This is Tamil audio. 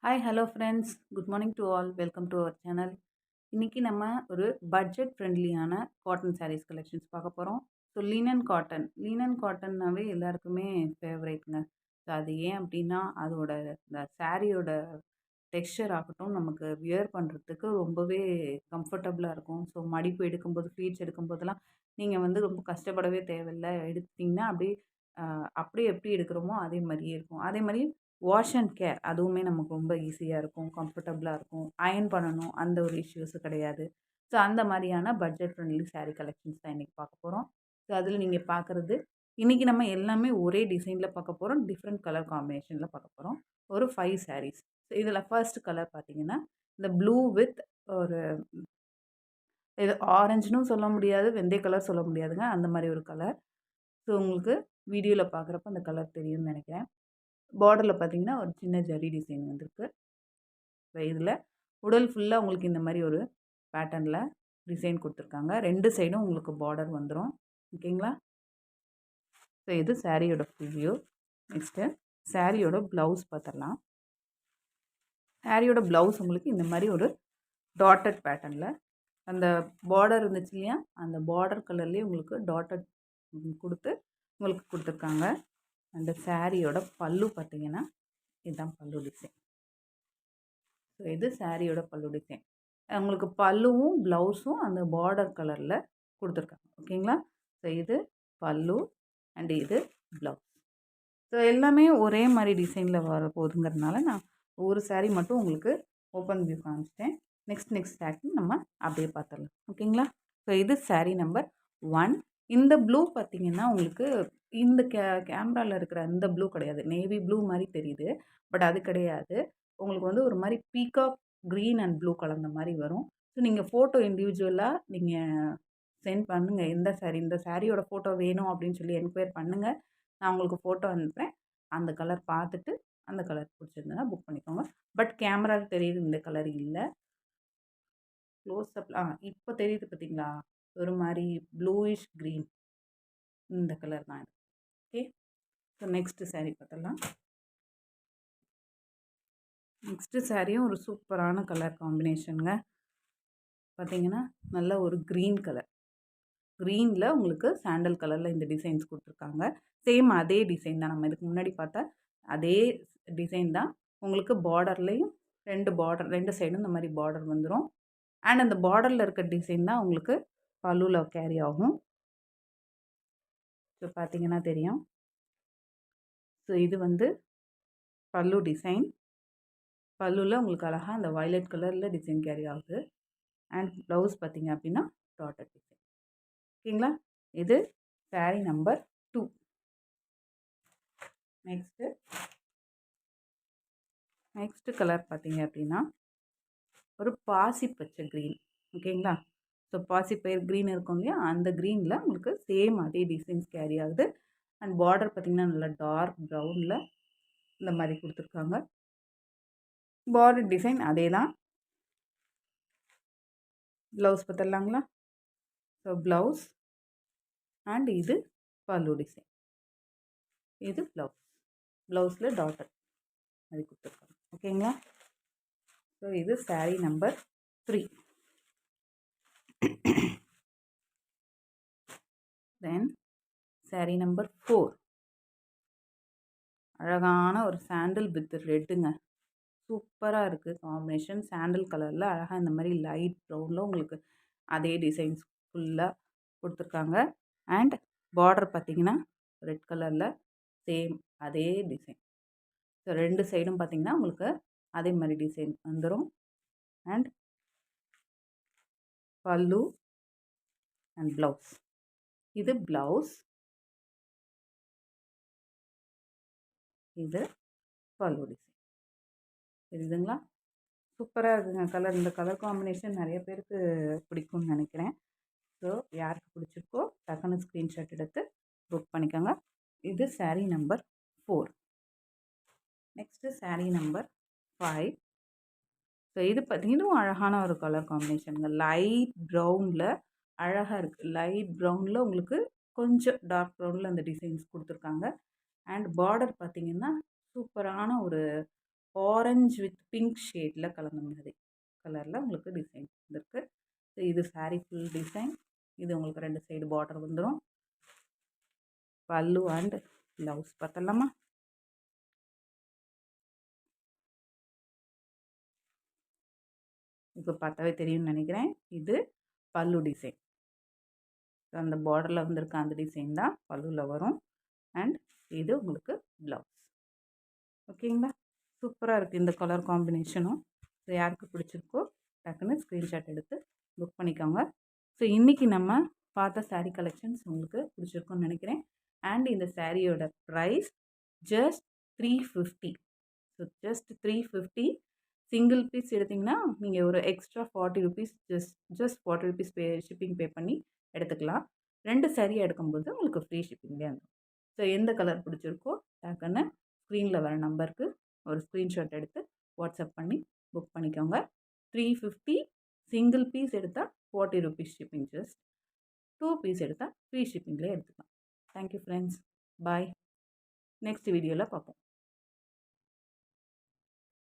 Hi hello friends, good morning to all. Welcome to our channel. இன்றைக்கி நம்ம ஒரு பட்ஜெட் ஃப்ரெண்ட்லியான காட்டன் சாரீஸ் கலெக்ஷன்ஸ் பார்க்க போகிறோம். ஸோ லீனன் காட்டன்னாவே எல்லாருக்குமே ஃபேவரேட்ங்க. ஸோ அது ஏன் அப்படின்னா அதோட இந்த சாரியோட டெக்ஸ்சர் ஆகட்டும் நமக்கு வியர் பண்ணுறதுக்கு ரொம்பவே கம்ஃபர்டபுளாக இருக்கும். ஸோ மடிப்பு எடுக்கும்போது ஃப்ளீட்ஸ் எடுக்கும்போதெல்லாம் நீங்கள் வந்து ரொம்ப கஷ்டப்படவே தேவையில்ல. எடுத்தீங்கன்னா அப்படியே அப்படியே எப்படி எடுக்கிறோமோ அதே மாதிரியே இருக்கும். அதே மாதிரி வாஷ் அண்ட் கேர் அதுவுமே நமக்கு ரொம்ப ஈஸியாக இருக்கும், கம்ஃபர்டபுளாக இருக்கும். அயர்ன் பண்ணணும் அந்த ஒரு இஷ்யூஸும் கிடையாது. ஸோ அந்த மாதிரியான பட்ஜெட் ஃப்ரெண்ட்லி சாரீ கலெக்ஷன்ஸ் தான் இன்றைக்கி பார்க்க போகிறோம். ஸோ அதில் நீங்கள் பார்க்குறது இன்றைக்கி நம்ம எல்லாமே ஒரே டிசைனில் பார்க்க போகிறோம். டிஃப்ரெண்ட் கலர் காம்பினேஷனில் பார்க்க போகிறோம். ஒரு 5 சாரீஸ். ஸோ இதில் ஃபர்ஸ்ட் கலர் பார்த்தீங்கன்னா இந்த ப்ளூ வித் ஒரு இது ஆரஞ்சுன்னு சொல்ல முடியாது, வெந்தய கலர் சொல்ல முடியாதுங்க. அந்த மாதிரி ஒரு கலர். ஸோ உங்களுக்கு வீடியோவில் பார்க்குறப்ப அந்த கலர் தெரியும்னு நினைக்கிறேன். பார்டரில் பார்த்தீங்கன்னா ஒரு சின்ன ஜரி டிசைன் வந்திருக்கு. ஸோ இதில் உடல் ஃபுல்லாக உங்களுக்கு இந்த மாதிரி ஒரு பேட்டர்னில் டிசைன் கொடுத்துருக்காங்க. 2 சைடும் உங்களுக்கு பார்டர் வந்துடும். ஓகேங்களா? ஸோ இது சாரியோட ப்ரிவ்யூ. நெக்ஸ்ட்டு சாரியோட ப்ளவுஸ் பார்த்துடலாம். சாரியோட ப்ளவுஸ் உங்களுக்கு இந்த மாதிரி ஒரு டாட்டட் பேட்டர்னில் அந்த பார்டர் இருந்துச்சு இல்லையா, அந்த பார்டர் கலர்லேயே உங்களுக்கு டாட்டட் கொடுத்து உங்களுக்கு கொடுத்துருக்காங்க. அந்த சாரியோட பல்லு பார்த்தீங்கன்னா இதுதான் பல்லு டிசைன். ஸோ இது சாரியோட பல்லு டிசைன். உங்களுக்கு பல்லுவும் ப்ளவுஸும் அந்த பார்டர் கலரில் கொடுத்துருக்காங்க. ஓகேங்களா? ஸோ இது பல்லு அண்ட் இது ப்ளவுஸ். ஸோ எல்லாமே ஒரே மாதிரி டிசைனில் வர போகுதுங்கிறதுனால நான் ஒரு சாரீ மட்டும் உங்களுக்கு ஓப்பன் வியூ காமிச்சிட்டேன். நெக்ஸ்ட் சாரீ நம்ம அப்படியே பார்த்துடலாம். ஓகேங்களா? ஸோ இது சாரீ நம்பர் 1. இந்த ப்ளூ பார்த்தீங்கன்னா உங்களுக்கு இந்த கேமராவில் இருக்கிற அந்த ப்ளூ கிடையாது. நேவி ப்ளூ மாதிரி தெரியுது. பட் அது கிடையாது. உங்களுக்கு வந்து ஒரு மாதிரி பீகாக் க்ரீன் அண்ட் ப்ளூ கலந்த மாதிரி வரும். ஸோ நீங்கள் ஃபோட்டோ இண்டிவிஜுவலாக நீங்கள் சென்ட் பண்ணுங்கள். இந்த சாரியோட ஃபோட்டோ வேணும் அப்படின்னு சொல்லி என்கொயர் பண்ணுங்கள். நான் உங்களுக்கு ஃபோட்டோ அனுப்புகிறேன். அந்த கலர் பார்த்துட்டு அந்த கலர் பிடிச்சிருந்ததுன்னா புக் பண்ணிக்கோங்க. பட் கேமராவில் தெரியுது இந்த கலர் இல்லை. க்ளோஸ்அப்பில் இப்போ தெரியுது பார்த்தீங்களா, ஒரு மாதிரி ப்ளூயிஷ் க்ரீன், இந்த கலர் தான் இது. ஓகே. ஸோ நெக்ஸ்ட்டு சாரீ பார்த்துடலாம். நெக்ஸ்ட்டு சாரியும் ஒரு சூப்பரான கலர் காம்பினேஷனுங்க. பார்த்தீங்கன்னா நல்ல ஒரு க்ரீன் கலர். க்ரீனில் உங்களுக்கு சாண்டல் கலரில் இந்த டிசைன்ஸ் கொடுத்துருக்காங்க. சேம் அதே டிசைன் தான் நம்ம இதுக்கு முன்னாடி பார்த்தா அதே டிசைன் தான். உங்களுக்கு பார்டர்லேயும் 2 சைடும் இந்த மாதிரி பார்டர் வந்துடும். அண்ட் அந்த பார்டரில் இருக்க டிசைன் தான் உங்களுக்கு பல்லுவில் கேரி ஆகும். ஸோ பார்த்தீங்கன்னா தெரியும். ஸோ இது வந்து பல்லு டிசைன். பல்லுவில் உங்களுக்கு அழகாக அந்த வயலட் கலரில் டிசைன் கேரி ஆகுது. அண்ட் ப்ளவுஸ் பார்த்தீங்க அப்படின்னா டாட்டட் டிசைன். ஓகேங்களா? இது சாரீ நம்பர் 2. நெக்ஸ்ட்டு கலர் பார்த்தீங்க அப்படின்னா ஒரு பாசி பச்சை க்ரீன். ஓகேங்களா? ஸோ பாசிப்பயிர் க்ரீன் இருக்கும் இல்லையா, அந்த க்ரீனில் உங்களுக்கு சேம் அதே டிசைன்ஸ் கேரி ஆகுது. அண்ட் பார்டர் பார்த்திங்கன்னா நல்லா டார்க் ப்ரௌனில் இந்த மாதிரி கொடுத்துருக்காங்க. பார்டர் டிசைன் அதே தான். ப்ளவுஸ் பார்த்துடலாங்களா? ஸோ ப்ளவுஸ் அண்ட் இது பல்லு டிசைன். இது ப்ளவுஸில் டாட்டர் அது கொடுத்துருக்காங்க. ஓகேங்களா? ஸோ இது சாரீ நம்பர் 3. தென் சாரீ நம்பர் 4. அழகான ஒரு சாண்டில் வித் ரெட்டுங்க. சூப்பராக இருக்குது காம்பினேஷன். சாண்டில் கலரில் அழகாக இந்த மாதிரி லைட் ப்ரௌனில் உங்களுக்கு அதே டிசைன்ஸ் ஃபுல்லாக கொடுத்துருக்காங்க. அண்ட் பார்டர் பார்த்திங்கன்னா ரெட் கலரில் சேம் அதே டிசைன். ஸோ 2 சைடும் பார்த்திங்கன்னா உங்களுக்கு அதே மாதிரி டிசைன் வந்துடும். அண்ட் பல்லு அண்ட் ப்ளவுஸ். இது ப்ளவுஸ், இது பல்லு டிசைன். தெரியுதுங்களா? சூப்பராக இருக்குங்க கலர். இந்த கலர் காம்பினேஷன் நிறைய பேருக்கு பிடிக்கும்னு நினைக்கிறேன். ஸோ யாருக்கு பிடிச்சிருக்கோ டக்குன்னு ஸ்க்ரீன்ஷாட் எடுத்து புக் பண்ணிக்கோங்க. இது sari number 4. Next sari number 5. So இது இதுவும் அழகான ஒரு கலர் காம்பினேஷனுங்க. லைட் ப்ரௌனில் அழகாக இருக்குது. லைட் ப்ரௌனில் உங்களுக்கு கொஞ்சம் டார்க் ப்ரௌனில் அந்த டிசைன்ஸ் கொடுத்துருக்காங்க. அண்ட் பார்டர் பார்த்திங்கன்னா சூப்பரான ஒரு ஆரஞ்ச் வித் பிங்க் ஷேடில் கலந்த மாதிரி கலரில் உங்களுக்கு டிசைன் வந்திருக்கு. ஸோ இது சாரீ ஃபுல் டிசைன். இது உங்களுக்கு 2 சைடு பார்டர் வந்துடும். பல்லு அண்ட் ப்ளவுஸ் பார்த்தலாமா? இப்போ பார்த்தாவே தெரியும்னு நினைக்கிறேன். இது பல்லு டிசைன். அந்த பார்டரில் வந்திருக்க அந்த டிசைன் தான் பல்லுவில் வரும். அண்ட் இது உங்களுக்கு ப்ளவுஸ். ஓகேங்களா? சூப்பராக இருக்குது இந்த கலர் காம்பினேஷனும். ஸோ யாருக்கு பிடிச்சிருக்கோ டக்குன்னு ஸ்க்ரீன்ஷாட் எடுத்து புக் பண்ணிக்கோங்க. ஸோ இன்றைக்கி நம்ம பார்த்த சாரீ கலெக்ஷன்ஸ் உங்களுக்கு பிடிச்சிருக்குன்னு நினைக்கிறேன். அண்ட் இந்த சாரியோட price just 350. So just 350. Single piece எடுத்திங்கன்னா நீங்கள் ஒரு extra 40 rupees just 40 rupees shipping pay பண்ணி எடுத்துக்கலாம். 2 சாரீ எடுக்கும்போது உங்களுக்கு ஃப்ரீ ஷிப்பிங்லேயே வந்துடும். ஸோ எந்த கலர் பிடிச்சிருக்கோ டக்குன்னு ஸ்க்ரீனில் வர நம்பருக்கு ஒரு ஸ்க்ரீன்ஷாட் எடுத்து வாட்ஸ்அப் பண்ணி புக் பண்ணிக்கோங்க. 350. சிங்கிள் பீஸ் எடுத்தால் 40 ருபீஸ் ஷிப்பிங் ஜஸ்ட். 2 பீஸ் எடுத்தால் ஃப்ரீ ஷிப்பிங்லேயே எடுத்துக்கலாம். Thank you friends. பாய். நெக்ஸ்ட் வீடியோவில் பார்ப்போம்.